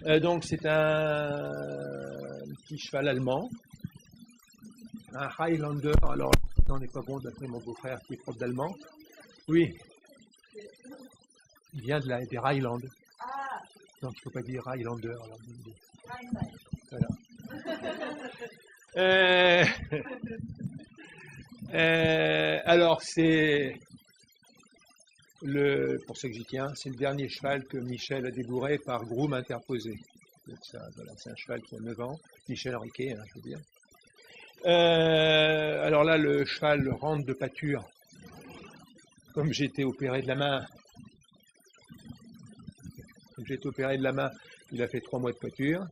Donc c'est un petit cheval allemand, un Highlander. Alors, on n'est pas bon d'après mon beau-frère qui est prof d'allemand. Oui, il vient des Highlands. Donc il ne faut pas dire Highlander. Alors, voilà. Alors c'est pour ceux que j'y tiens, c'est le dernier cheval que Michel a débourré par groom interposé. Voilà, c'est un cheval qui a 9 ans, Michel Henriquet, hein, je veux dire. Alors là, le cheval rentre de pâture. Comme j'ai été opéré de la main, il a fait 3 mois de pâture.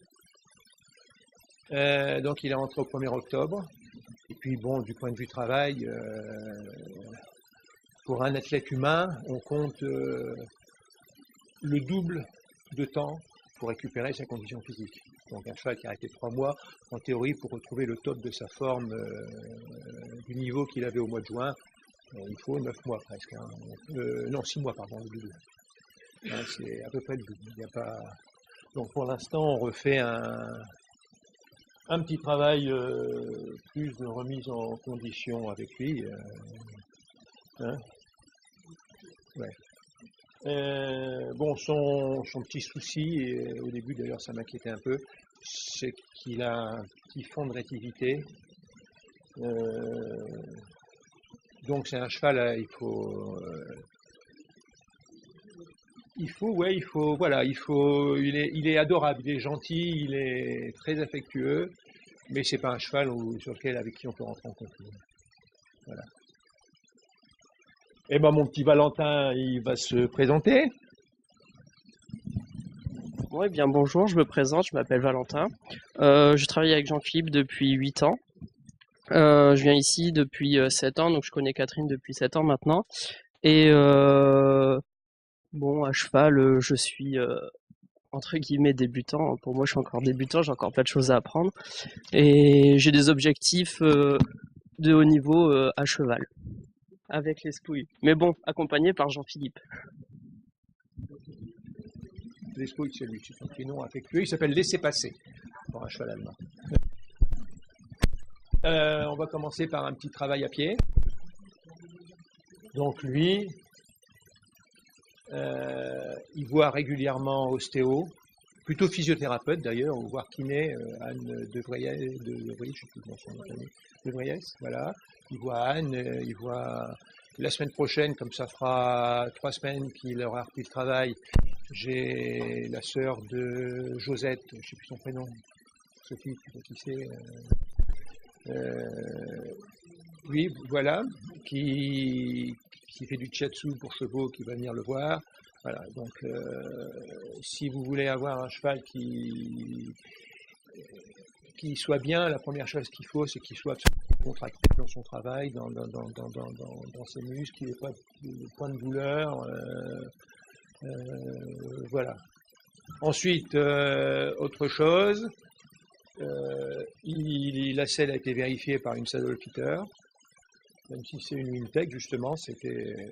Donc il est rentré au 1er octobre. Et puis bon, du point de vue travail, pour un athlète humain, on compte le double de temps pour récupérer sa condition physique. Donc un cheval qui a arrêté 3 mois, en théorie, pour retrouver le top de sa forme du niveau qu'il avait au mois de juin, il faut 9 mois presque. Hein. Non, 6 mois, pardon, le double. Hein, c'est à peu près le double. Il n'y a pas... Donc pour l'instant, on refait un petit travail plus de remise en condition avec lui. Hein. Ouais. Bon, son petit souci, et au début d'ailleurs ça m'inquiétait un peu, c'est qu'il a un petit fond de rétivité. Donc c'est un cheval, il est adorable, il est gentil, il est très affectueux, mais c'est pas un cheval avec qui on peut rentrer en conflit. Voilà. Eh ben mon petit Valentin, il va se présenter. Oui, bien bonjour, je me présente, je m'appelle Valentin. Je travaille avec Jean-Philippe depuis 8 ans. Je viens ici depuis 7 ans, donc je connais Catherine depuis 7 ans maintenant. Et bon, à cheval, je suis entre guillemets débutant. Pour moi, je suis encore débutant, j'ai encore plein de choses à apprendre. Et j'ai des objectifs de haut niveau à cheval, avec les spouilles. Mais bon, accompagné par Jean-Philippe. Les spouilles, c'est lui, c'est son prénom affectueux. Il s'appelle Laissez passer pour un cheval allemand. On va commencer par un petit travail à pied. Donc lui, il voit régulièrement ostéo, plutôt physiothérapeute d'ailleurs, ou voire kiné, Anne de Vriès, je sais plus comment son nom de Vriès, voilà. Il voit Anne, il voit la semaine prochaine, comme ça fera 3 semaines qu'il aura repris le travail, j'ai la sœur de Josette, je ne sais plus son prénom, Sophie, tu sais qui c'est, oui, voilà, qui fait du shiatsu pour chevaux, qui va venir le voir. Voilà, donc si vous voulez avoir un cheval qui soit bien, la première chose qu'il faut, c'est qu'il soit contracté dans son travail, dans ses muscles, qu'il n'ait pas de point de douleur. Voilà. Ensuite, autre chose, la selle a été vérifiée par une saddle fitter, même si c'est une Wintec, justement, c'était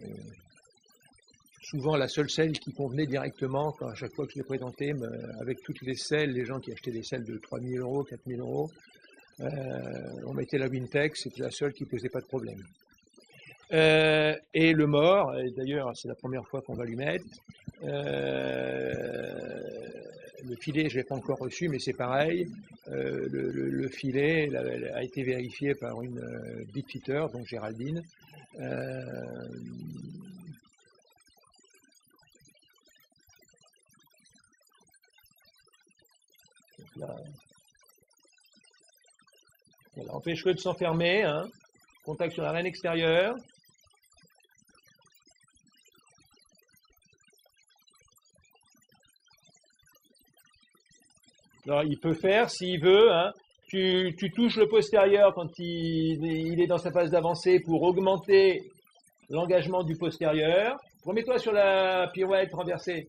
souvent la seule selle qui convenait directement, quand à chaque fois que je l'ai présenté, avec toutes les selles, les gens qui achetaient des selles de 3 000 €, 4 000 €, on mettait la Wintec, c'était la seule qui ne posait pas de problème. Et le mort, et d'ailleurs c'est la première fois qu'on va lui mettre, le filet je ne l'ai pas encore reçu, mais c'est pareil, le filet a été vérifié par une bit fitter, donc Géraldine. Là, voilà, empêche-le de s'enfermer, hein, contact sur la reine extérieure. Alors, il peut faire, s'il veut, hein, tu touches le postérieur quand il est dans sa phase d'avancée pour augmenter l'engagement du postérieur. Remets-toi sur la pirouette renversée.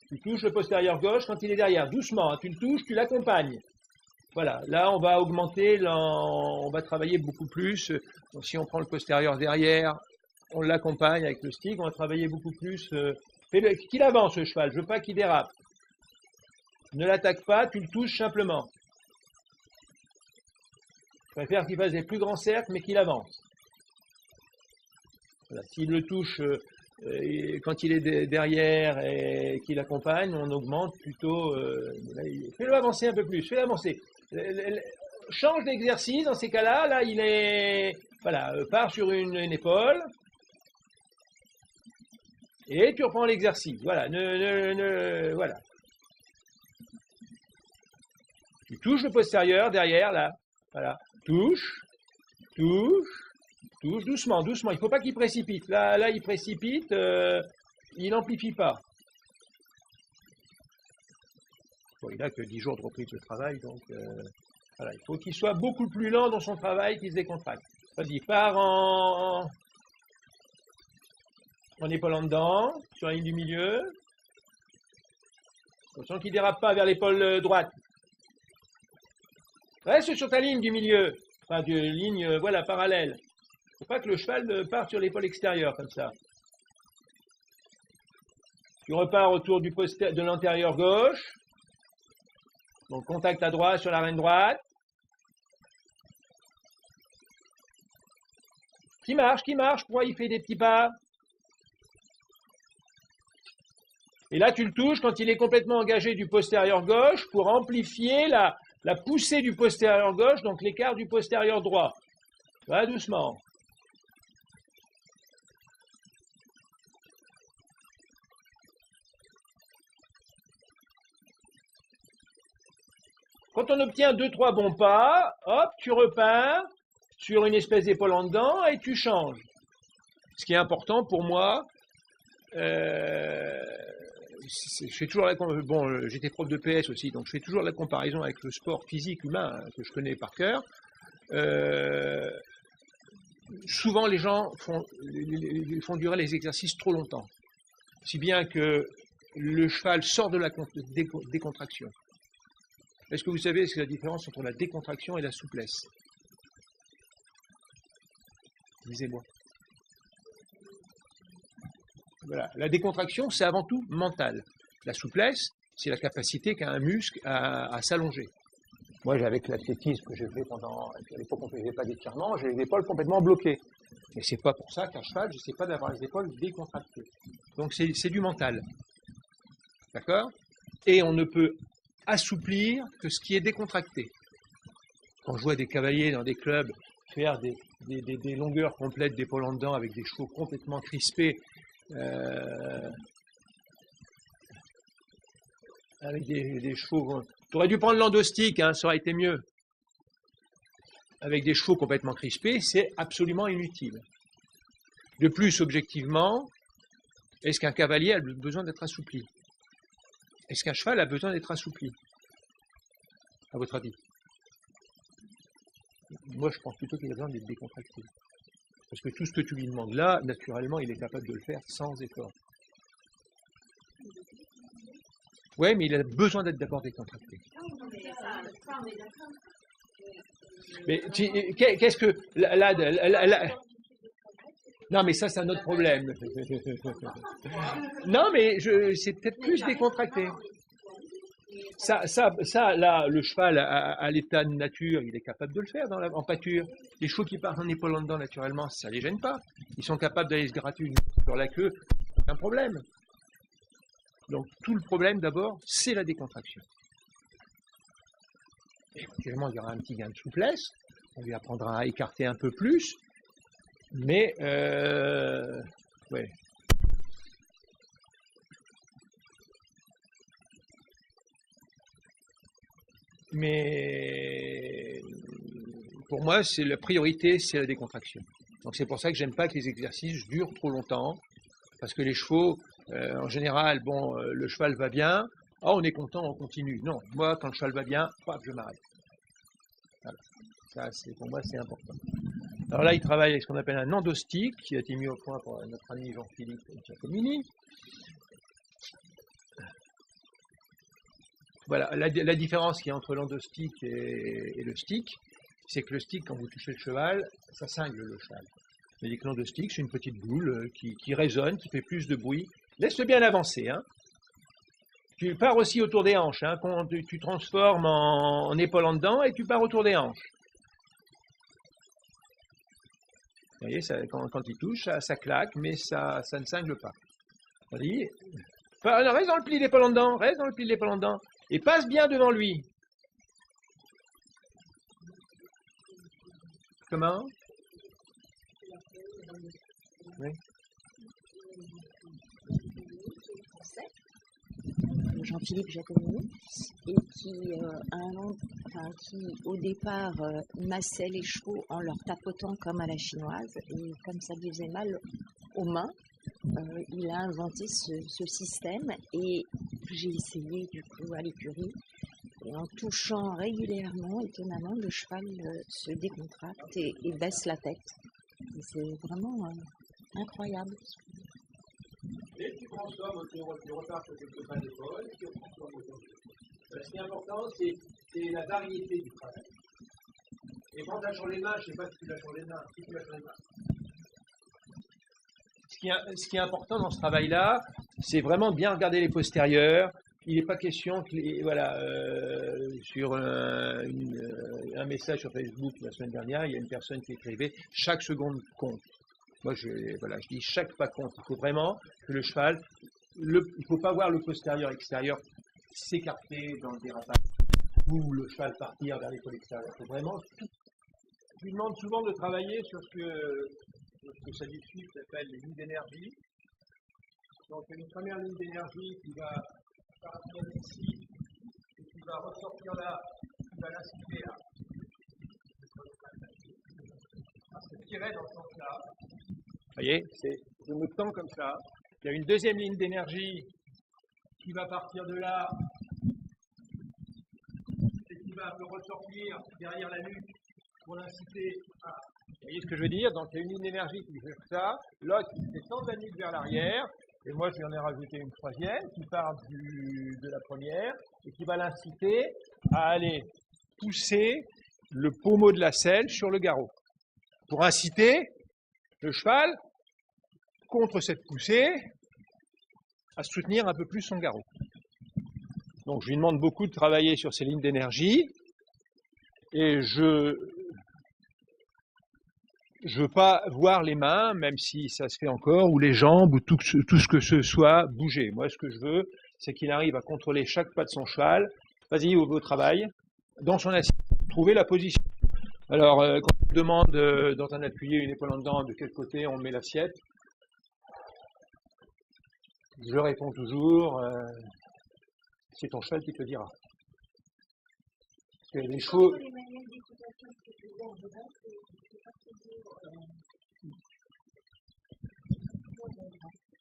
Tu touches le postérieur gauche quand il est derrière, doucement, hein, tu le touches, tu l'accompagnes. Voilà, là on va augmenter, on va travailler beaucoup plus. Donc, si on prend le postérieur derrière, on l'accompagne avec le stick, on va travailler beaucoup plus Qu'il avance ce cheval, je veux pas qu'il dérape. Ne l'attaque pas, tu le touches simplement. Je préfère qu'il fasse des plus grands cercles, mais qu'il avance. Voilà. S'il le touche quand il est derrière et qu'il accompagne, on augmente plutôt. Fais-le avancer un peu plus, fais-le avancer. Change d'exercice dans ces cas-là. Là, il est. Voilà, part sur une épaule. Et tu reprends l'exercice. Voilà, voilà. Tu touches le postérieur derrière, là. Voilà. Touche, doucement, doucement. Il ne faut pas qu'il précipite. Là, il précipite, il n'amplifie pas. Bon, il n'a que 10 jours de reprise de travail, donc voilà. Il faut qu'il soit beaucoup plus lent dans son travail, qu'il se décontracte. Vas-y, pars en épaule en dedans, sur la ligne du milieu. Attention qu'il ne dérape pas vers l'épaule droite. Reste sur ta ligne du milieu, enfin de ligne voilà, parallèle. Il ne faut pas que le cheval parte sur l'épaule extérieure comme ça. Tu repars autour de l'antérieur gauche. Donc contact à droite sur l'arène droite. Qui marche, pourquoi il fait des petits pas? Et là tu le touches quand il est complètement engagé du postérieur gauche pour amplifier la poussée du postérieur gauche, donc l'écart du postérieur droit. Va doucement. Quand on obtient 2-3 bons pas, hop, tu repars sur une espèce d'épaule en dedans et tu changes. Ce qui est important pour moi, je fais toujours bon, j'étais prof de PS aussi, donc je fais toujours la comparaison avec le sport physique humain que je connais par cœur. Souvent, les gens font durer les exercices trop longtemps, si bien que le cheval sort de la décontraction. Est-ce que vous savez ce que la différence entre la décontraction et la souplesse? Disez-moi. Voilà. La décontraction, c'est avant tout mental. La souplesse, c'est la capacité qu'a un muscle à s'allonger. Moi, avec l'athlétisme que j'ai fait à l'époque on ne faisait pas d'étirement, j'ai les épaules complètement bloquées. Mais c'est pas pour ça qu'un cheval, je ne sais pas d'avoir les épaules décontractées. Donc c'est du mental. D'accord? Et on ne peut assouplir que ce qui est décontracté. Quand je vois des cavaliers dans des clubs faire des longueurs complètes d'épaules en dedans avec des chevaux complètement crispés, avec des chevaux. Tu aurais dû prendre l'endostique, hein, ça aurait été mieux. Avec des chevaux complètement crispés, c'est absolument inutile. De plus, objectivement, est-ce qu'un cavalier a besoin d'être assoupli? Est-ce qu'un cheval a besoin d'être assoupli? À votre avis? Moi, je pense plutôt qu'il a besoin d'être décontracté. Parce que tout ce que tu lui demandes là, naturellement, il est capable de le faire sans effort. Oui, mais il a besoin d'être d'abord décontracté. Mais qu'est-ce que... Non, mais ça, c'est un autre problème. Non, mais c'est peut-être plus décontracté. Ça, là, le cheval, à l'état de nature, il est capable de le faire en pâture. Les chevaux qui partent en épaule en dedans, naturellement, ça ne les gêne pas. Ils sont capables d'aller se gratter sur la queue, aucun problème. Donc, tout le problème, d'abord, c'est la décontraction. Éventuellement, il y aura un petit gain de souplesse. On lui apprendra à écarter un peu plus. Mais, ouais. Mais pour moi, c'est la priorité, c'est la décontraction. Donc c'est pour ça que j'aime pas que les exercices durent trop longtemps, parce que les chevaux, en général, bon, le cheval va bien, on est content, on continue. Non, moi, quand le cheval va bien, paf, je m'arrête. Voilà. Ça, pour moi, c'est important. Alors là, il travaille avec ce qu'on appelle un endostique, qui a été mis au point par notre ami Jean-Philippe Giacomini. Voilà, la différence qu'il y a entre l'endostique et le stick, c'est que le stick, quand vous touchez le cheval, ça cingle le cheval. C'est-à-dire que l'endostique, c'est une petite boule qui résonne, qui fait plus de bruit Laisse-le bien avancer. Hein. Tu pars aussi autour des hanches. Hein, quand tu transformes en épaule en dedans et tu pars autour des hanches. Vous voyez, ça, quand il touche, ça claque, mais ça ne cingle pas. Vas-y. Enfin, reste dans le pli d'épaule en dedans. Reste dans le pli d'épaule en dedans. Et passe bien devant lui. Comment? Oui. Jean-Philippe Jacomini, et qui au départ massait les chevaux en leur tapotant comme à la chinoise, et comme ça lui faisait mal aux mains, il a inventé ce système, et j'ai essayé du coup à l'écurie, et en touchant régulièrement, étonnamment, le cheval se décontracte et baisse la tête. C'est vraiment incroyable. Et tu transformes, tu repars sur quelques pas d'épaule, tu transformes autour. Ce qui est important, c'est la variété du travail. Et quand tu as sur les mains, je ne sais pas si tu l'as sur les mains, si tu l'as sur les mains. Ce qui est important dans ce travail-là, c'est vraiment bien regarder les postérieurs. Il n'est pas question que sur un message sur Facebook la semaine dernière, il y a une personne qui écrivait « chaque seconde compte ». Moi, je dis chaque pas compte. Il faut vraiment que le cheval, il ne faut pas voir le postérieur-extérieur s'écarter dans le dérapage ou le cheval partir vers l'épaule extérieure. Il faut vraiment, je lui demande souvent de travailler sur ce que ça discute s'appelle les lignes d'énergie. Donc, il y a une première ligne d'énergie qui va partir d'ici et qui va ressortir là, qui va l'inciter là. Je tirer dans ce sens-là. Vous voyez, je me tends comme ça. Il y a une deuxième ligne d'énergie qui va partir de là et qui va un peu ressortir derrière la nuque pour l'inciter à... Vous voyez ce que je veux dire? Donc il y a une ligne d'énergie qui fait ça, l'autre qui descend de la nuque vers l'arrière, et moi je lui en ai rajouté une troisième qui part de la première et qui va l'inciter à aller pousser le pommeau de la selle sur le garrot pour inciter le cheval, contre cette poussée, à soutenir un peu plus son garrot. Donc je lui demande beaucoup de travailler sur ces lignes d'énergie, et je veux pas voir les mains, même si ça se fait encore, ou les jambes, ou tout ce que ce soit bouger. Moi, ce que je veux, c'est qu'il arrive à contrôler chaque pas de son cheval. Vas-y, au travail, dans son assiette, trouver la position. Alors, quand on me demande dans un appuyé, une épaule en dedans, de quel côté on met l'assiette, je réponds toujours, c'est ton cheval qui te dira. Parce que les chevaux...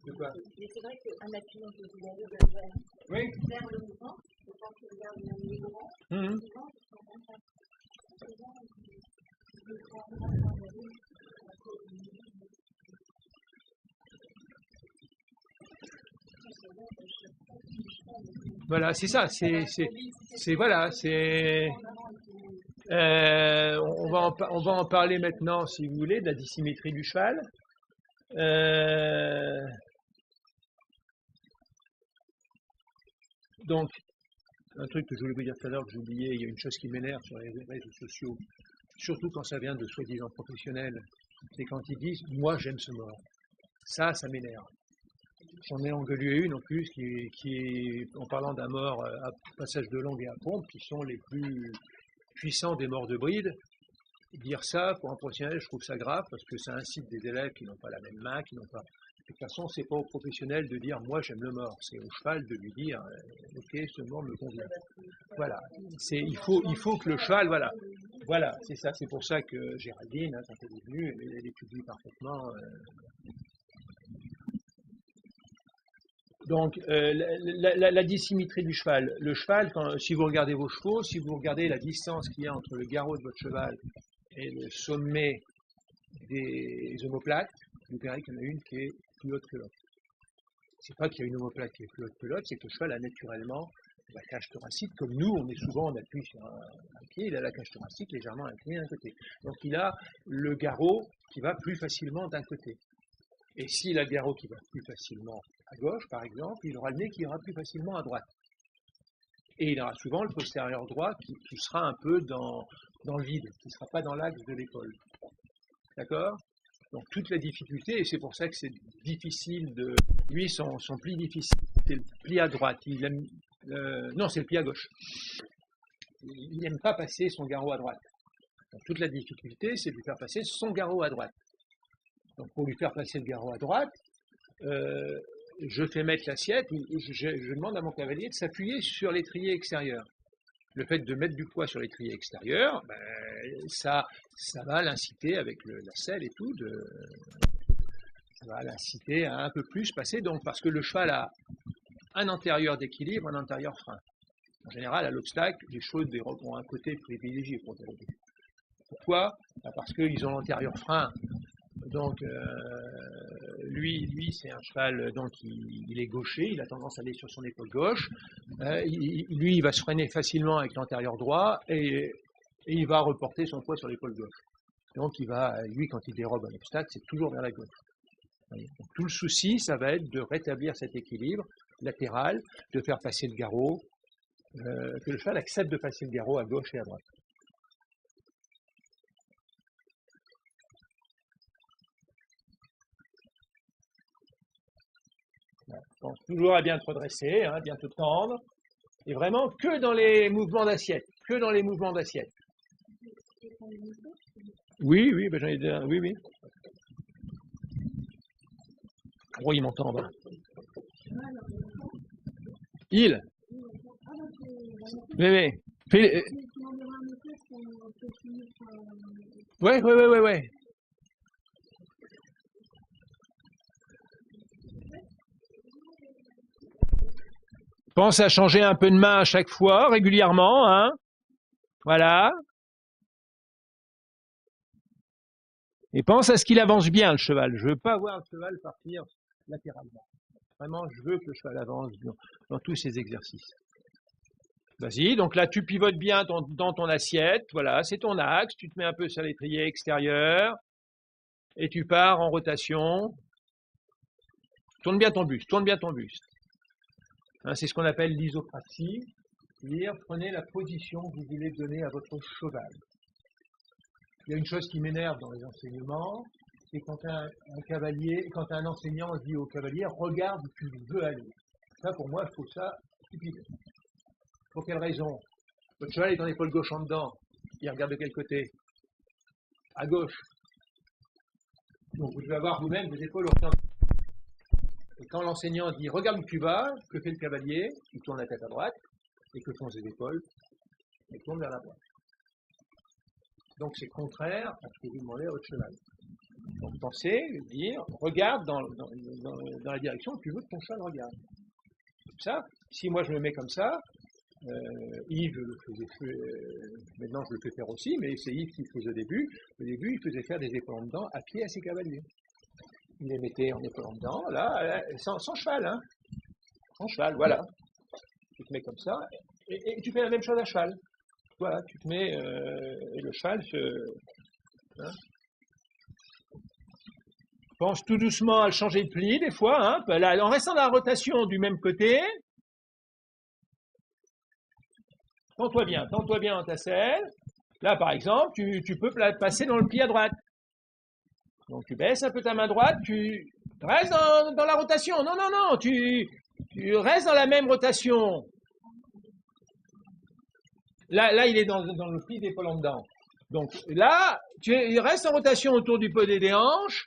De quoi? Mais c'est vrai qu'un appui, on peut oui. Faire le mouvement, je pense que regarde les grands, Voilà, c'est ça, voilà, on va en parler maintenant, si vous voulez, de la dissymétrie du cheval. Donc, un truc que je voulais vous dire tout à l'heure, que j'ai oublié, il y a une chose qui m'énerve sur les réseaux sociaux, surtout quand ça vient de soi-disant professionnels, c'est quand ils disent « moi j'aime ce mort ». Ça m'énerve. J'en ai engueulé une en plus qui en parlant d'un mort à passage de langue et à pompe, qui sont les plus puissants des morts de bride. Dire ça pour un professionnel, je trouve ça grave parce que ça incite des élèves qui n'ont pas la même main, qui n'ont pas. De toute façon, c'est pas au professionnel de dire moi j'aime le mort, c'est au cheval de lui dire ok, ce mort me convient. Voilà, il faut que le cheval, voilà, c'est ça, c'est pour ça que Géraldine, quand elle est venue, elle étudie parfaitement. Donc, la dissymétrie du cheval. Le cheval, si vous regardez vos chevaux, si vous regardez la distance qu'il y a entre le garrot de votre cheval et le sommet des omoplates, vous verrez qu'il y en a une qui est plus haute que l'autre. C'est pas qu'il y a une omoplate qui est plus haute que l'autre, c'est que le cheval a naturellement la cage thoracique, comme nous, on appuie sur un pied, il a la cage thoracique légèrement inclinée d'un côté. Donc il a le garrot qui va plus facilement d'un côté. Et s'il a le garrot qui va plus facilement à gauche, par exemple, il aura le nez qui ira plus facilement à droite. Et il aura souvent le postérieur droit qui sera un peu dans le vide, qui ne sera pas dans l'axe de l'épaule. D'accord? Donc toute la difficulté, et c'est pour ça que c'est difficile de... Lui, son pli difficile, c'est le pli à droite. Non, c'est le pli à gauche. Il n'aime pas passer son garrot à droite. Donc, toute la difficulté, c'est de lui faire passer son garrot à droite. Donc pour lui faire passer le garrot à droite, je fais mettre l'assiette, je demande à mon cavalier de s'appuyer sur l'étrier extérieur. Le fait de mettre du poids sur l'étrier extérieur, ça va l'inciter avec la selle et tout, ça va l'inciter à un peu plus passer, donc parce que le cheval a un antérieur d'équilibre, un antérieur frein. En général, à l'obstacle, les chevaux ont un côté privilégié pour dérober. Pourquoi? Parce qu'ils ont l'antérieur frein. Donc, lui c'est un cheval, donc il est gaucher, il a tendance à aller sur son épaule gauche. Lui, il va se freiner facilement avec l'antérieur droit et il va reporter son poids sur l'épaule gauche. Donc, lui, quand il dérobe un obstacle, c'est toujours vers la gauche. Donc, tout le souci, ça va être de rétablir cet équilibre latéral, de faire passer le garrot, que le cheval accepte de passer le garrot à gauche et à droite. Donc, toujours à bien te redresser, hein, bien te tendre, et vraiment que dans les mouvements d'assiette, que dans les mouvements d'assiette. Oui, oui, j'en ai dit, oui, oui. Oh, il m'entend, ben. Il. Oui. Ouais. Pense à changer un peu de main à chaque fois, régulièrement, hein. Voilà. Et pense à ce qu'il avance bien, le cheval. Je ne veux pas voir le cheval partir latéralement. Vraiment, je veux que le cheval avance dans tous ses exercices. Vas-y, donc là, tu pivotes bien dans ton assiette. Voilà, c'est ton axe. Tu te mets un peu sur l'étrier extérieur. Et tu pars en rotation. Tourne bien ton buste, Hein, c'est ce qu'on appelle l'isopraxie. C'est-à-dire, prenez la position que vous voulez donner à votre cheval. Il y a une chose qui m'énerve dans les enseignements, c'est quand un enseignant dit au cavalier, regarde où tu veux aller. Ça, pour moi, je trouve ça stupide. Pour quelle raison? Votre cheval est en épaule gauche en dedans. Il regarde de quel côté? À gauche. Donc, vous devez avoir vous-même des épaules orientées. Et quand l'enseignant dit, regarde où tu vas, que fait le cavalier? Il tourne la tête à droite. Et que font ses épaules? Elles tournent vers la droite. Donc c'est contraire à ce que vous demandez à votre cheval. Donc pensez, dire, regarde dans la direction où tu veux que ton cheval regarde. Comme ça, si moi je me mets comme ça, Yves le faisait, maintenant je le fais faire aussi, mais c'est Yves qui le faisait au début. Au début, il faisait faire des épaules en dedans à pied à ses cavaliers. Il les mettait en épaules en dedans, là, sans cheval, hein. Sans cheval, voilà. Tu te mets comme ça, et tu fais la même chose à cheval. Voilà, tu te mets, et le cheval hein. Pense tout doucement à le changer de pli, des fois, hein, en restant dans la rotation du même côté. Tends-toi bien dans ta selle. Là, par exemple, tu peux passer dans le pli à droite. Donc, tu baisses un peu ta main droite, tu restes dans la rotation. Non, tu restes dans la même rotation. Là, il est dans le pli d'épaule en dedans. Donc là, il reste en rotation autour du podé des hanches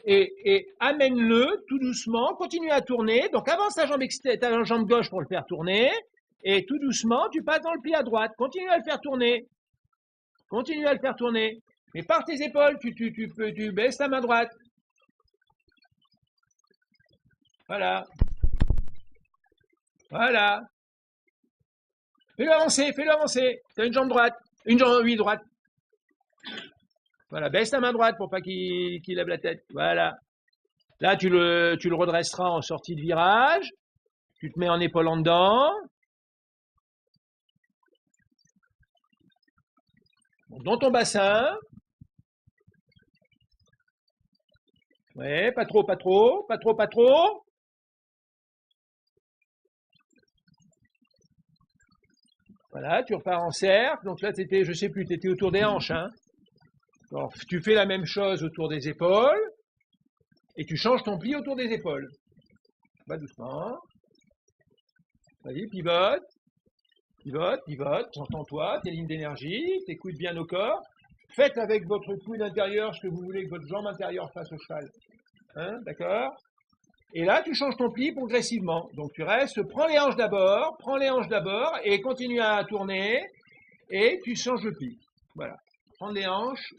et amène-le tout doucement, continue à tourner. Donc avance ta jambe gauche pour le faire tourner et tout doucement, tu passes dans le pli à droite. Continue à le faire tourner. Mais par tes épaules, tu baisses ta main droite. Voilà. Fais-le avancer. Tu as une jambe droite. Droite. Voilà, baisse ta main droite pour pas qu'il lève la tête. Voilà. Là, tu le redresseras en sortie de virage. Tu te mets en épaule en dedans. Dans ton bassin. Ouais, pas trop. Voilà, tu repars en cercle. Donc là, t'étais, je sais plus, tu étais autour des hanches. Hein. Alors, tu fais la même chose autour des épaules et tu changes ton pli autour des épaules. Va doucement. Vas-y, pivote, pivote, pivote. J'entends-toi, tes lignes d'énergie, t'écoutes bien au corps. Faites avec votre coude intérieur ce que vous voulez que votre jambe intérieure fasse au cheval. Hein, d'accord? Et là, tu changes ton pli progressivement. Donc, tu restes, prends les hanches d'abord, et continue à tourner, et tu changes le pli. Voilà. Prends les hanches,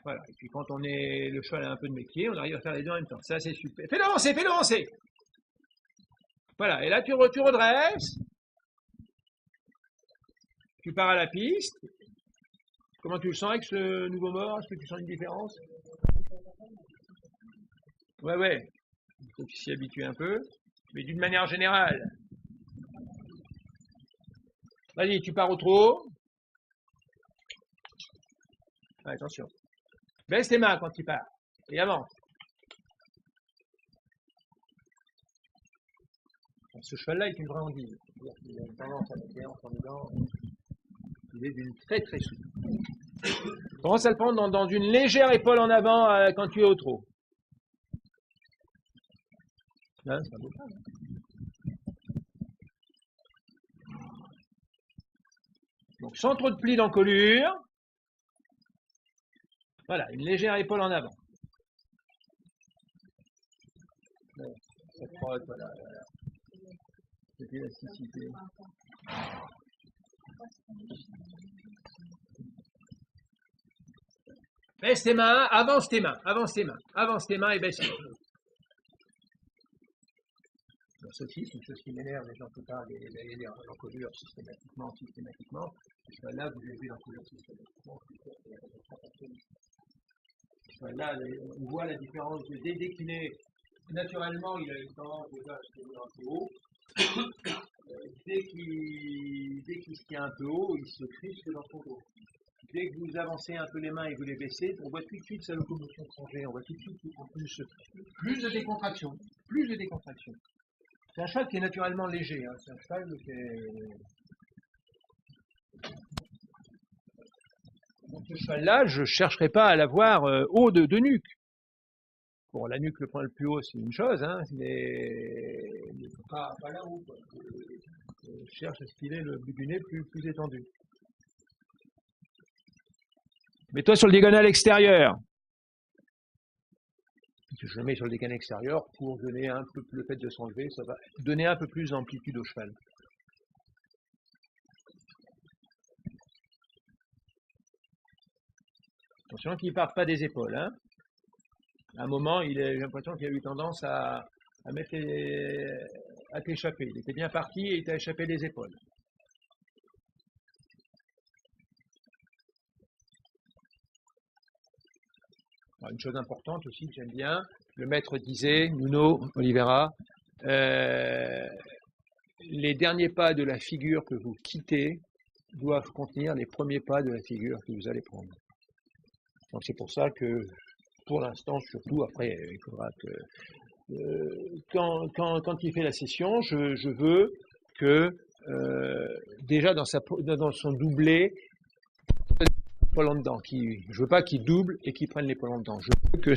voilà. Et puis, quand on est, le cheval a un peu de métier, on arrive à faire les deux en même temps. Ça, c'est super. Fais-le avancer, fais-le avancer. Voilà. Et là, tu redresses. Tu pars à la piste. Comment tu le sens avec ce nouveau mort? Est-ce que tu sens une différence? Ouais, ouais. Il faut qu'il s'y habitue un peu. Mais d'une manière générale. Vas-y, tu pars au trot. Ouais, attention. Baisse tes mains quand tu pars. Et avance. Ce cheval-là est une vraie anguille. Il a une tendance à monter en dedans. Il est d'une très très souple. Commence à le prendre dans une légère épaule en avant quand tu es au trot. Hein, c'est un beau cheval, hein. Donc sans trop de plis d'encolure. Voilà, une légère épaule en avant. Ouais, ça frotte, voilà, voilà. Cette élasticité. Baisse tes mains, avance tes mains, avance tes mains, avance tes mains et baisse tes mains. Ça aussi, c'est une chose qui m'énerve, les gens ne peuvent pas aller l'encolure systématiquement. Là, vous avez vu l'encolure systématiquement. Là, on voit la différence. Dès qu'il est naturellement, il a une tendance déjà à se tenir un peu haut. Dès qu'il se tient un peu haut, il se crispe dans son dos. Dès que vous avancez un peu les mains et vous les baissez, on voit tout de suite sa locomotion changer. On voit tout de suite plus de décontraction. Plus de décontraction. C'est un cheval qui est naturellement léger. Hein. C'est un cheval qui est... Donc ce cheval-là, je ne chercherai pas à l'avoir haut de nuque. Bon, la nuque, le point le plus haut, c'est une chose, hein, mais pas là-haut. Je cherche à ce qu'il ait le bout du nez plus étendu. Mets-toi sur le diagonal extérieur. Je le mets sur le diagonal extérieur pour donner un peu le fait de s'enlever, ça va donner un peu plus d'amplitude au cheval. Attention qu'il ne parte pas des épaules. Hein. À un moment, j'ai l'impression qu'il a eu tendance à t'échapper. Il était bien parti et il t'a échappé des épaules. Alors, une chose importante aussi que j'aime bien, le maître disait, Nuno Oliveira, les derniers pas de la figure que vous quittez doivent contenir les premiers pas de la figure que vous allez prendre. Donc c'est pour ça que, pour l'instant, surtout, après, il faudra que, quand il fait la session, je veux que, déjà dans son doublé, l'épaule en dedans. Je veux pas qu'il double et qu'il prenne l'épaule en dedans. Je veux que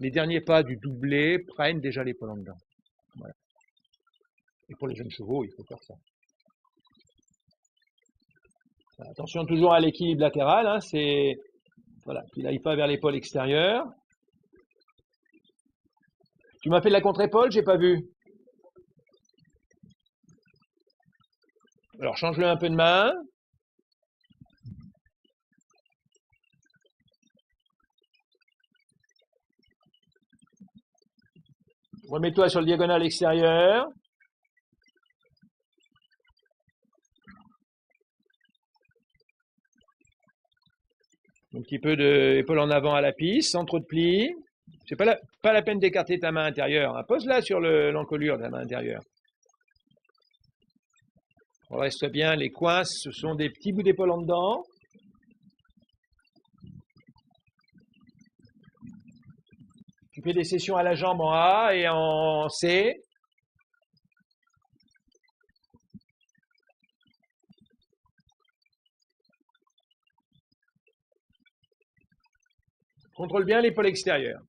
les derniers pas du doublé prennent déjà l'épaule en dedans. Voilà. Et pour les jeunes chevaux, il faut faire ça. Attention toujours à l'équilibre latéral, hein, voilà, qu'il n'aille pas vers l'épaule extérieure. Tu m'as fait de la contre-épaule, j'ai pas vu. Alors change-le un peu de main. Remets-toi sur le diagonal extérieur. Un petit peu d'épaule en avant à la piste, sans trop de plis. C'est pas la peine d'écarter ta main intérieure. Hein. Pose-la sur l'encolure de la main intérieure. Reste bien, les coins, ce sont des petits bouts d'épaule en dedans. Tu fais des sessions à la jambe en A et en C. Contrôle bien l'épaule extérieure.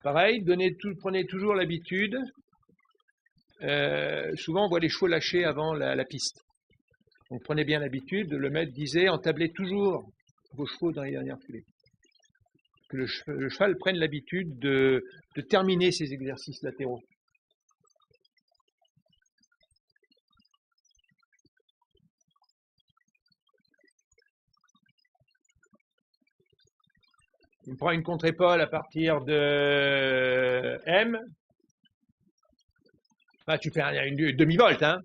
Pareil, prenez toujours l'habitude. Souvent, on voit les chevaux lâcher avant la piste. Donc, prenez bien l'habitude. Le maître disait, entablez toujours vos chevaux dans les dernières foulées. Que le cheval prenne l'habitude de terminer ses exercices latéraux. Il prend une contre-épaule à partir de M. Ah, tu fais une demi-volte, hein.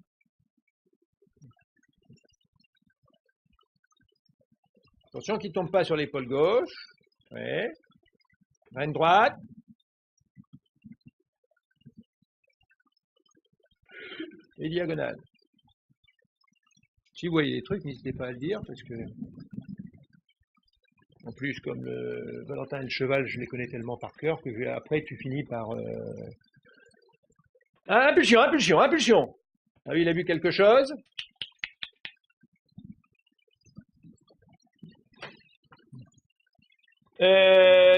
Attention qu'il ne tombe pas sur l'épaule gauche. Ouais. Main droite. Et diagonale. Si vous voyez des trucs, n'hésitez pas à le dire, parce que en plus, comme Valentin et le cheval, je les connais tellement par cœur que après, tu finis par... impulsion, impulsion, impulsion. Ah oui, il a vu quelque chose.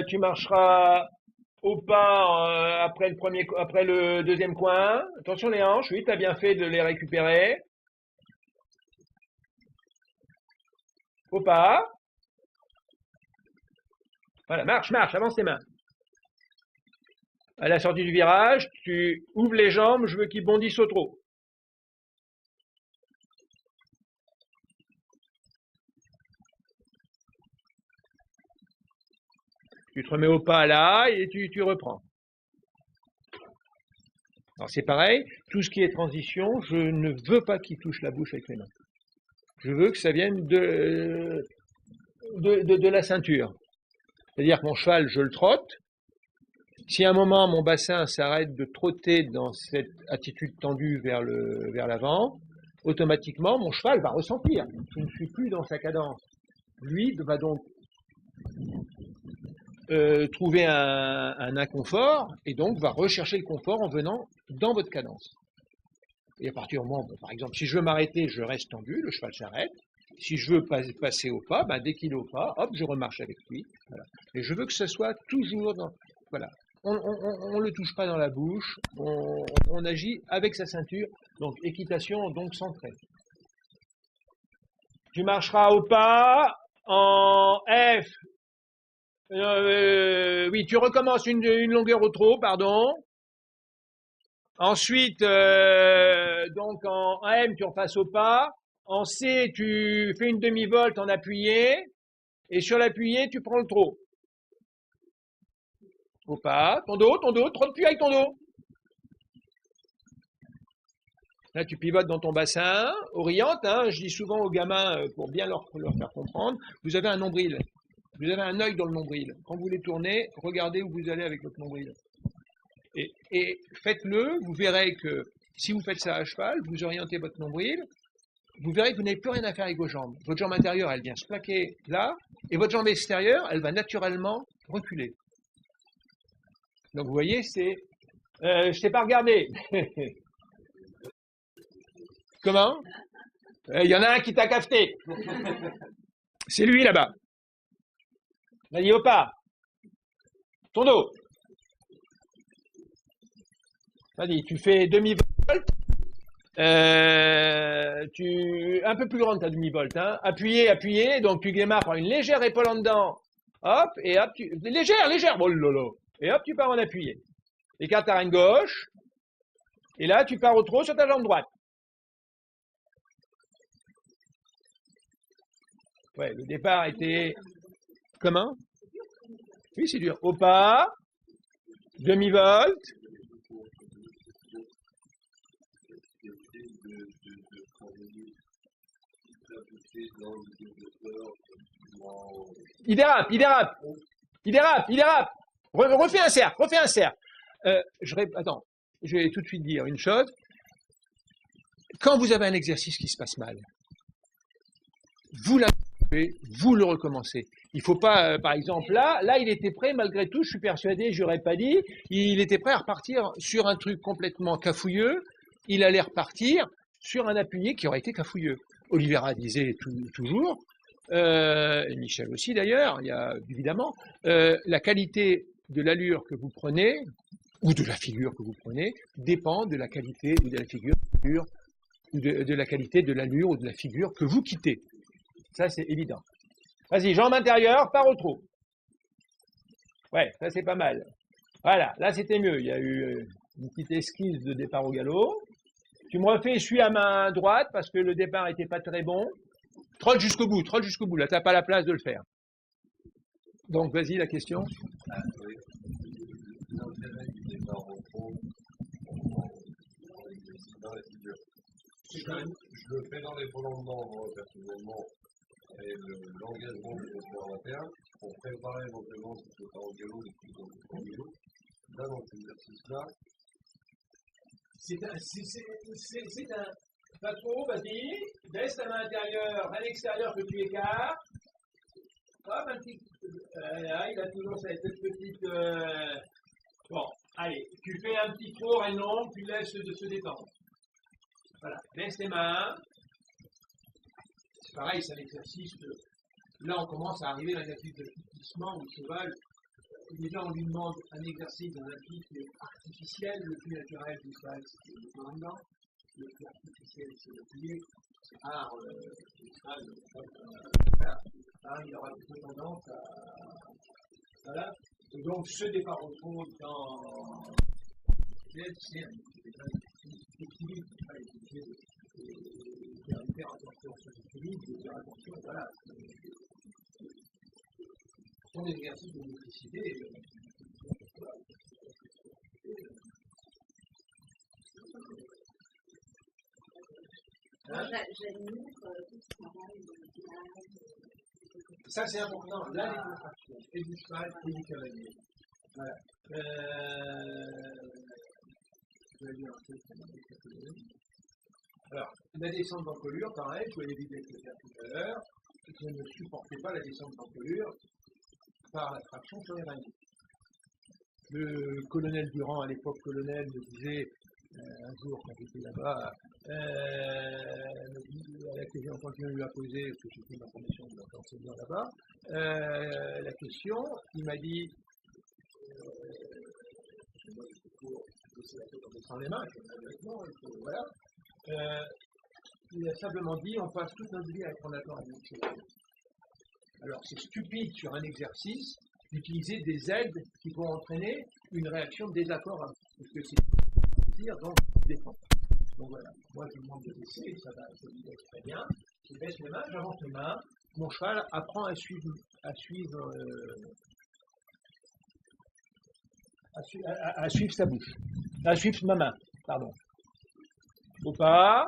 Tu marcheras au pas après le deuxième coin. Attention les hanches, oui, tu as bien fait de les récupérer. Au pas. Voilà, marche, marche, avance tes mains. À la sortie du virage, tu ouvres les jambes, je veux qu'ils bondissent au trot. Tu te remets au pas là et tu reprends. Alors c'est pareil, tout ce qui est transition, je ne veux pas qu'il touche la bouche avec les mains. Je veux que ça vienne de la ceinture. C'est-à-dire que mon cheval, je le trotte. Si à un moment mon bassin s'arrête de trotter dans cette attitude tendue vers l'avant, automatiquement mon cheval va ressentir. Je ne suis plus dans sa cadence. Lui va donc trouver un inconfort et donc va rechercher le confort en venant dans votre cadence. Et à partir du moment, par exemple, si je veux m'arrêter, je reste tendu, le cheval s'arrête. Si je veux passer au pas, dès qu'il est au pas, hop, je remarche avec lui. Voilà. Et je veux que ce soit toujours dans... Voilà. On ne le touche pas dans la bouche, on agit avec sa ceinture. Donc, équitation, donc centrée. Tu marcheras au pas, en F. Oui, tu recommences une longueur au trot, pardon. Ensuite, donc en M, tu repasses au pas. En C, tu fais une demi-volte en appuyé. Et sur l'appuyé, tu prends le trot. Au pas, ton dos, trop de pluie avec ton dos. Là, tu pivotes dans ton bassin, oriente, hein, je dis souvent aux gamins, pour bien leur faire comprendre, vous avez un nombril. Vous avez un œil dans le nombril. Quand vous les tournez, regardez où vous allez avec votre nombril. Et faites-le, vous verrez que si vous faites ça à cheval, vous orientez votre nombril, vous verrez que vous n'avez plus rien à faire avec vos jambes. Votre jambe intérieure, elle vient se plaquer là, et votre jambe extérieure, elle va naturellement reculer. Donc vous voyez, c'est... je t'ai pas regardé. Comment? Il y en a un qui t'a cafeté. C'est lui là-bas. Vas-y, au pas. Ton dos. Vas-y, tu fais demi-volte. Un peu plus grande ta demi-volte. Hein. Appuyé. Donc tu démarres par une légère épaule en dedans. Hop, et hop, légère. Oh lolo. Et hop, tu pars en appuyé. Écarte ta reine gauche. Et là, tu pars au trot sur ta jambe droite. Ouais, le départ était... Comment? Oui, c'est dur. Au pas, demi-volte. Il dérape. Refais un cercle. Attends, je vais tout de suite dire une chose. Quand vous avez un exercice qui se passe mal, vous l'avez, vous le recommencez. Il ne faut pas, par exemple, là, il était prêt, malgré tout, je suis persuadé, je n'aurais pas dit, il était prêt à repartir sur un truc complètement cafouilleux, il allait repartir sur un appuyé qui aurait été cafouilleux. Oliveira disait toujours, et Michel aussi d'ailleurs, il y a évidemment, la qualité de l'allure que vous prenez, ou de la figure que vous prenez, dépend de la qualité ou de la figure, ou de la qualité de l'allure ou de la figure que vous quittez. Ça, c'est évident. Vas-y, jambe intérieure, par au trot. Ouais, ça c'est pas mal. Voilà, là c'était mieux. Il y a eu une petite esquisse de départ au galop. Tu me refais, je suis à main droite parce que le départ n'était pas très bon. Trotte jusqu'au bout, trotte jusqu'au bout. Là, tu n'as pas la place de le faire. Donc, vas-y, la question. Oui. L'intérêt du départ au trot dans la figure. Je le fais dans les prolongements, moi, personnellement, et l'engagement du moteur interne, pour préparer éventuellement ce départ au galop depuis le galop. Là, dans cet exercice-là, c'est un pas trop, vas-y, baisse ta main intérieure, à l'extérieur que tu écartes. Hop, un petit. Là, il a toujours cette petite. Bon, allez, tu fais un petit tour et non, tu laisses de se détendre. Voilà, laisse tes mains. C'est pareil, c'est un exercice. Là, on commence à arriver à un exercice de glissement où le cheval. Déjà, on lui demande un exercice dans un pied artificiel. Le plus naturel du cheval, c'est le commandant. Le plus artificiel, c'est le pied. C'est rare, le cheval, il aura plutôt tendance à. Voilà. Et donc, ce départ au trot dans. C'est un équilibre. Il faut faire attention à ce équilibre, de faire attention, voilà. Ce sont des exercices de motricité. J'admire tout ce travail Ça, c'est important. Là, les contractions, et du cheval et du cavalier. Voilà. Je vais dire un peu alors, la descente d'encolure, pareil, je l'ai dit avec le faire tout à l'heure. Je ne supportais pas la descente d'encolure par la traction sur les rênes. Le colonel Durand, à l'époque colonel, me disait un jour quand j'étais là-bas, à la question quand je lui a posé, parce que j'ai fait ma formation d'enseignant là-bas, la question, il m'a dit, on descend les mains, voilà. Il a simplement dit, on passe toute notre vie à être en accord avec notre cheval. Alors c'est stupide sur un exercice d'utiliser des aides qui vont entraîner une réaction de désaccord, parce que c'est dire donc défend. Donc voilà, moi je demande de laisser, ça va, je lui laisse très bien. Je baisse les mains, j'avance les mains, mon cheval apprend à suivre sa bouche, à suivre ma main, pardon. Faut pas.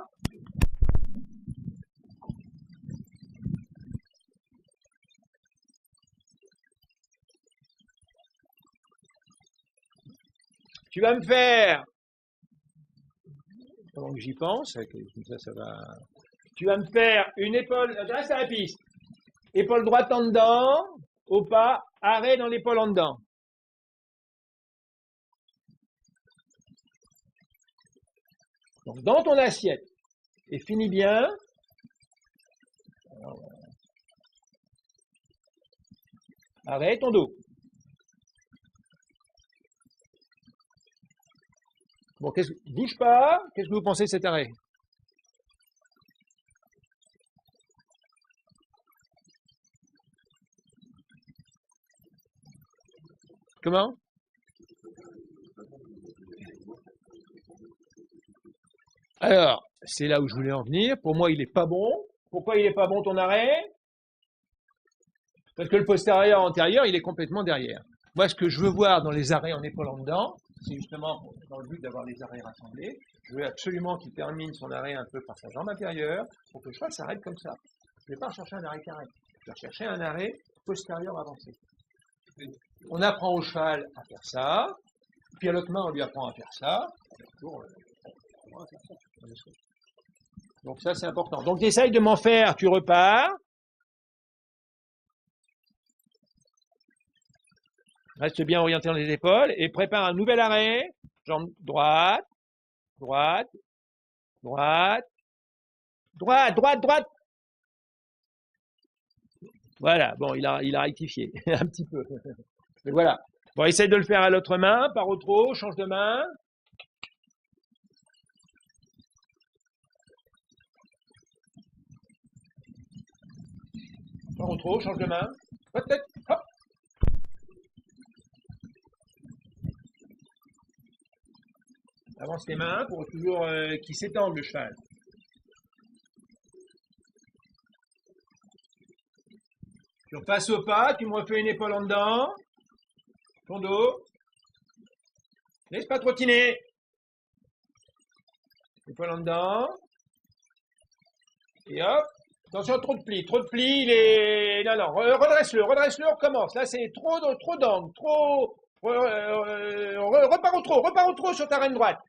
Tu vas me faire, pendant que j'y pense, comme ça va. Tu vas me faire une épaule, reste à la piste. Épaule droite en dedans, au pas, arrêt dans l'épaule en dedans. Donc dans ton assiette, et finis bien. Arrête ton dos. Bon, bouge pas, qu'est-ce que vous pensez de cet arrêt? Comment? Alors, c'est là où je voulais en venir. Pour moi, il n'est pas bon. Pourquoi il n'est pas bon ton arrêt? Parce que le postérieur antérieur, il est complètement derrière. Moi, ce que je veux voir dans les arrêts en épaule en dedans, c'est justement dans le but d'avoir les arrêts rassemblés. Je veux absolument qu'il termine son arrêt un peu par sa jambe intérieure pour que le cheval s'arrête comme ça. Je ne vais pas chercher un arrêt carré. Je vais chercher un arrêt postérieur avancé. On apprend au cheval à faire ça, puis à l'autre main, on lui apprend à faire ça. Donc ça, c'est important. Donc, tu essayes de m'en faire, tu repars. Reste bien orienté dans les épaules et prépare un nouvel arrêt. Jambe droite, droite, droite, droite, droite, droite. Voilà, bon, il a rectifié un petit peu. Mais voilà. Bon, essaye de le faire à l'autre main, pas au trop, change de main. Pas au trop, change de main. Hop, hop, hop. Avance tes mains pour toujours qu'il s'étende le cheval. Tu repasses au pas, tu me refais une épaule en dedans. Ton dos. Laisse pas trottiner. Épaule en dedans. Et hop. Attention, trop de plis. Trop de plis, il est... Non, non, redresse-le, on recommence. Là, c'est trop d'angle, trop... repars au trot sur ta reine droite.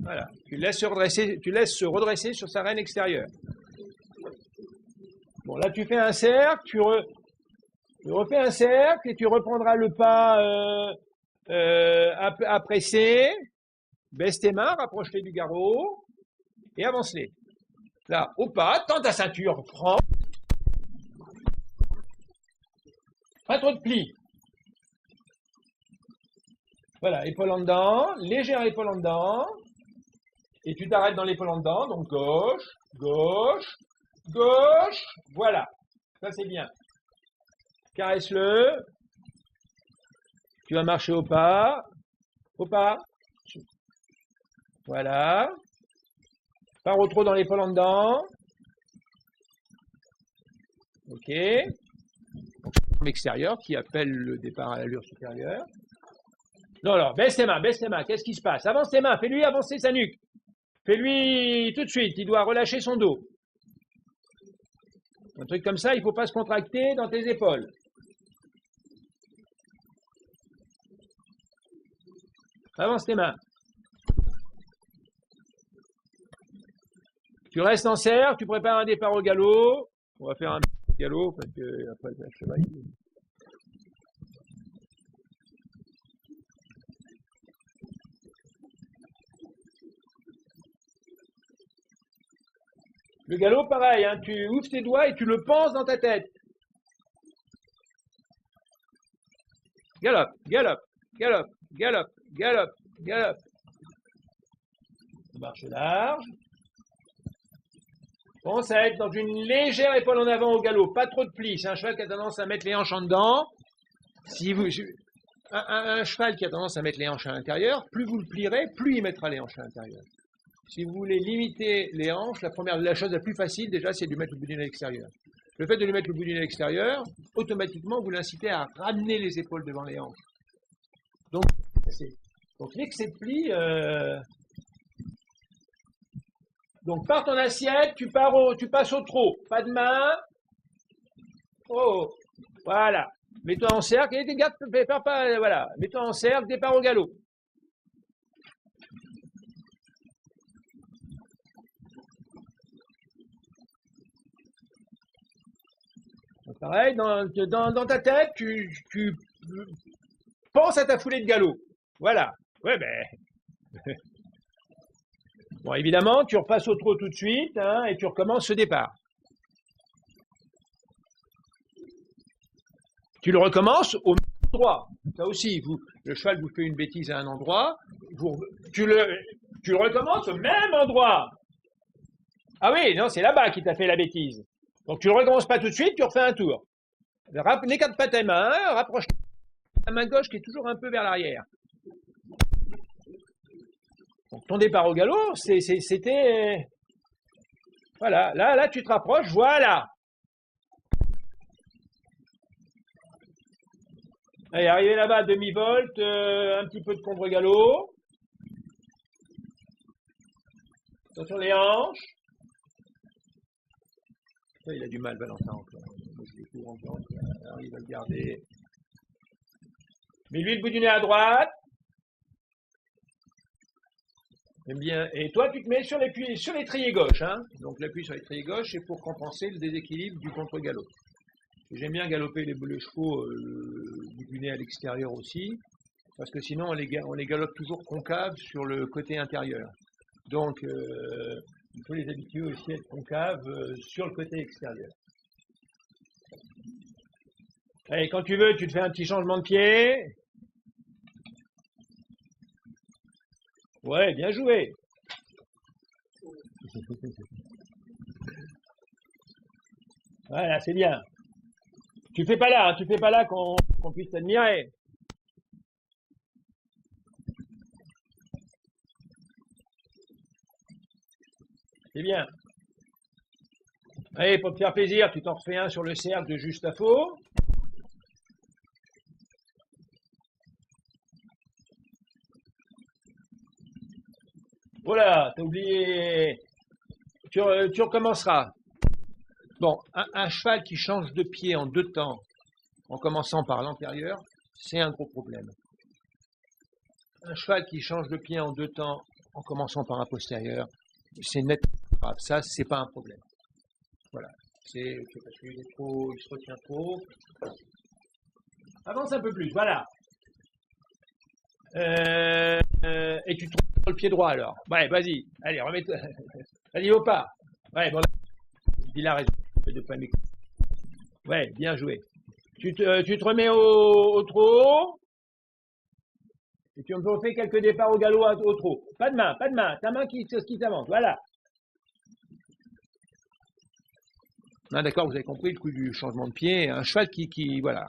Voilà. Tu laisses se redresser sur sa reine extérieure. Bon, là, tu fais un cercle, tu refais un cercle et tu reprendras le pas à presser. Baisse tes mains, rapproche-les du garrot et avance-les. Là, au pas, tends ta ceinture, prends. Pas trop de plis. Voilà, épaule en dedans, légère épaule en dedans. Et tu t'arrêtes dans l'épaule en dedans, donc gauche, gauche, gauche. Voilà, ça c'est bien. Caresse-le. Tu vas marcher au pas. Au pas. Voilà. Pas trop dans l'épaule en dedans. Ok. Donc, extérieur qui appelle le départ à l'allure supérieure. Non, alors, baisse tes mains. Qu'est-ce qui se passe? Avance tes mains. Fais-lui avancer sa nuque. Fais-lui tout de suite. Il doit relâcher son dos. Un truc comme ça, il ne faut pas se contracter dans tes épaules. Avance tes mains. Tu restes en cercle, tu prépares un départ au galop. On va faire un galop parce que après le cheval. Le galop, pareil, hein, tu ouvres tes doigts et tu le penses dans ta tête. Galope, galope, galope, galope, galope, galope. Marche large. Pense à être dans une légère épaule en avant au galop, pas trop de plis. C'est un cheval qui a tendance à mettre les hanches en dedans. Si vous, un cheval qui a tendance à mettre les hanches à l'intérieur, plus vous le plierez, plus il mettra les hanches à l'intérieur. Si vous voulez limiter les hanches, la chose la plus facile déjà, c'est de lui mettre le bout du nez à l'extérieur. Le fait de lui mettre le bout du nez à l'extérieur, automatiquement, vous l'incitez à ramener les épaules devant les hanches. Donc l'excès de pli... Donc, par ton assiette, tu passes au trot. Pas de main. Oh, voilà. Mets-toi en cercle et garde, perds pas, voilà. Mets-toi en cercle, départ au galop. Donc, pareil, dans ta tête, tu penses à ta foulée de galop. Voilà. Ouais, ben... Bon, évidemment, tu repasses au trot tout de suite, hein, et tu recommences ce départ. Tu le recommences au même endroit. Ça aussi, le cheval vous fait une bêtise à un endroit, tu le recommences au même endroit. Ah oui, non, c'est là-bas qui t'a fait la bêtise. Donc tu le recommences pas tout de suite, tu refais un tour. N'écarte pas ta main, rapproche ta main gauche qui est toujours un peu vers l'arrière. Donc ton départ au galop, c'était... Voilà, là tu te rapproches, voilà. Allez, arrivé là-bas, demi-volte, un petit peu de contre-galop. Attention les hanches. Ça, il a du mal, Valentin, encore. Moi, je découvre encore. Alors, il va le garder. Mets-lui le bout du nez à droite. J'aime bien. Et toi, tu te mets sur l'étrier gauche. Hein. Donc, l'appui sur l'étrier gauche, c'est pour compenser le déséquilibre du contre-galop. J'aime bien galoper les chevaux du nez à l'extérieur aussi, parce que sinon, on les galope toujours concaves sur le côté intérieur. Donc, il faut les habituer aussi à être concaves sur le côté extérieur. Allez, quand tu veux, tu te fais un petit changement de pied. Ouais, bien joué. Voilà, c'est bien. Tu fais pas là, hein, tu fais pas là qu'on puisse t'admirer. C'est bien. Allez, pour te faire plaisir, tu t'en refais un sur le cercle de Justafo. Voilà, t'as oublié. Tu recommenceras. Bon, un cheval qui change de pied en 2 temps, en commençant par l'antérieur, c'est un gros problème. Un cheval qui change de pied en 2 temps, en commençant par un postérieur, c'est net grave. Ça, c'est pas un problème. Voilà. C'est parce qu'il est trop, il se retient trop. Avance un peu plus, voilà. Et tu te remets sur le pied droit alors. Ouais, vas-y. Allez, remets-toi. Vas-y, au pas. Ouais, bon, il a raison. De pas m'écouter. Ouais, bien joué. Tu te remets au trot. Et tu me fais quelques départs au galop au trot. Pas de main, pas de main. Ta main qui t'avance. Voilà. Ah, d'accord, vous avez compris le coup du changement de pied. Un cheval qui voilà.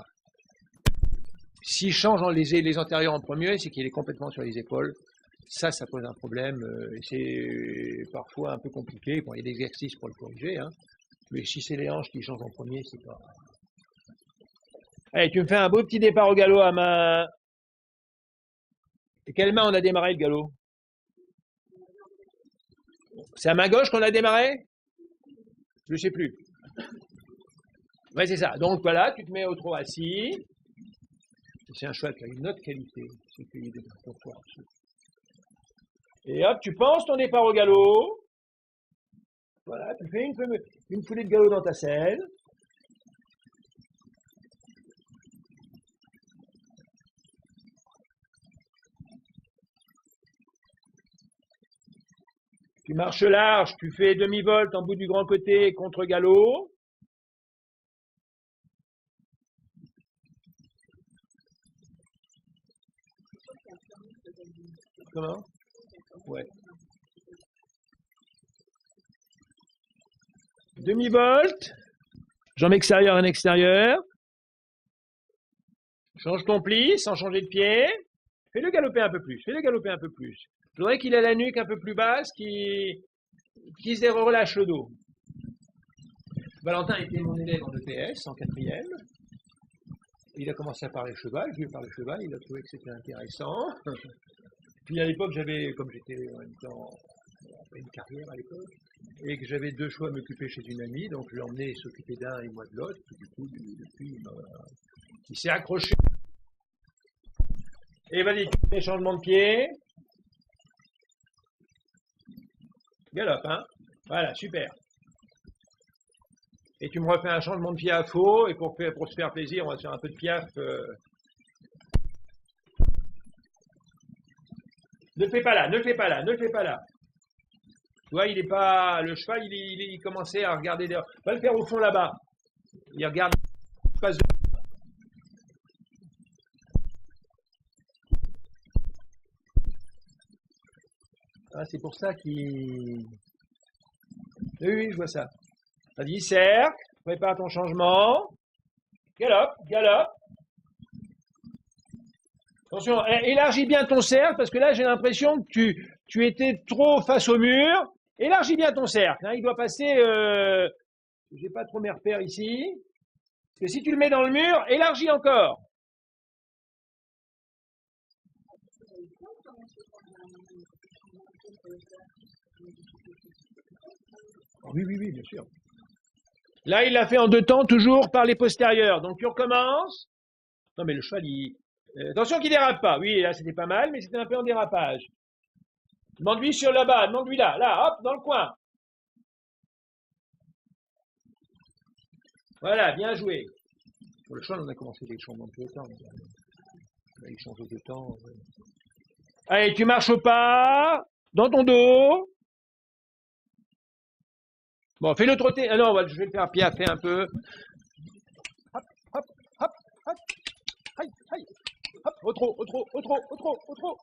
S'il change les antérieurs en premier, c'est qu'il est complètement sur les épaules. Ça pose un problème. Et c'est parfois un peu compliqué. Bon, il y a des exercices pour le corriger, hein. Mais si c'est les hanches qui changent en premier, c'est pas... Allez, tu me fais un beau petit départ au galop à main... Et quelle main on a démarré le galop? C'est à main gauche qu'on a démarré? Je ne sais plus. Ouais, c'est ça. Donc voilà, tu te mets au trot assis. C'est un cheval qui a une autre qualité. C'est qu'il est trop fort. Et hop, tu penses ton départ au galop. Voilà, tu fais une foulée de galop dans ta selle. Tu marches large, tu fais demi-volte en bout du grand côté contre galop. Comment? Ouais. Demi-volte, jambe extérieure et extérieure. Change ton pli sans changer de pied. Fais-le galoper un peu plus, fais-le galoper un peu plus. Je voudrais qu'il ait la nuque un peu plus basse, qu'il se relâche le dos. Valentin était mon élève en EPS, en 4e. Il a commencé à parler cheval, je lui ai parlé cheval, il a trouvé que c'était intéressant. Puis à l'époque, j'avais, comme j'étais en même temps, une carrière à l'époque, et que j'avais 2 choix à m'occuper chez une amie, donc je l'ai emmené s'occuper d'un et moi de l'autre. Du coup, depuis, il s'est accroché. Et vas-y, tu fais changement de pied. Galope, hein. Voilà, super. Et tu me refais un changement de pied à faux, et pour se faire plaisir, on va se faire un peu de piaffe. Ne le fais pas là, ne le fais pas là, ne le fais pas là. Tu vois, il est pas. Le cheval, il commençait à regarder dehors. Va le faire au fond là-bas. Il regarde. Passe de... Ah, c'est pour ça qu'il. Oui, je vois ça. Vas-y, cercle, prépare ton changement. Galope, galope. Attention, élargis bien ton cercle, parce que là, j'ai l'impression que tu étais trop face au mur. Élargis bien ton cercle, hein, il doit passer... j'ai pas trop mes repères ici. Parce que si tu le mets dans le mur, élargis encore. Oui, bien sûr. Là, il l'a fait en 2 temps, toujours par les postérieurs. Donc, tu recommences. Non, mais le cheval, attention qu'il dérape pas. Oui, là, c'était pas mal, mais c'était un peu en dérapage. Demande-lui sur là-bas, demande-lui là, hop, dans le coin. Voilà, bien joué. Pour le cheval, on a commencé les changements de 2 temps. Là, il change de 2 temps. Allez, tu marches au pas, dans ton dos. Bon, fais-le trotter. Ah non, je vais le faire piaffer un peu. Hop, hop, hop. au trot, au trot, au trot, au trot, au trot.